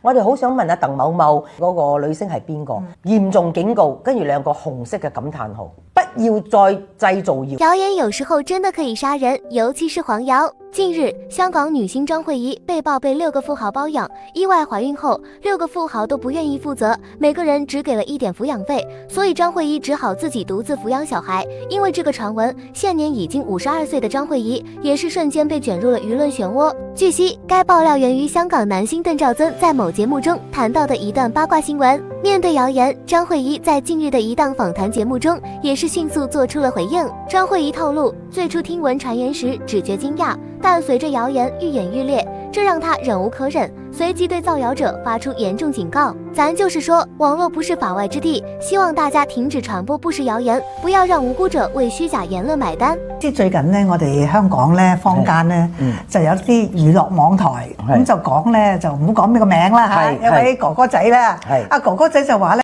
我哋好想問下鄧某某嗰個女星係邊個？嚴重警告，跟住兩個紅色嘅感嘆號，不要再製造謠言有時候真的可以殺人，尤其是黃謠。近日，香港女星張慧儀被曝被6個富豪包養，意外懷孕後，6個富豪都不願意負責，每個人只給了1點撫養費，所以張慧儀只好自己獨自撫養小孩。因為這個傳聞，現年已經52歲的張慧儀也是瞬間被捲入了輿論漩渦。據悉，該爆料源於香港男星鄧兆增在某節目中談到的一段八卦新聞。面對謠言，張慧儀在近日的一檔訪談節目中也是迅速做出了回應。張慧儀透露，最初聽聞傳言時只覺驚訝，但隨着謠言愈演愈烈，這讓他忍無可忍，隨即對造謠者發出嚴重警告。咱就是說，網絡不是法外之地，希望大家停止傳播不實謠言，不要讓無辜者為虛假言論買單。即最近呢，我哋香港咧坊間咧就有啲娛樂網台咁就講咧，就唔好講咩個名啦嚇，有位哥哥仔啦，阿哥哥仔就話咧。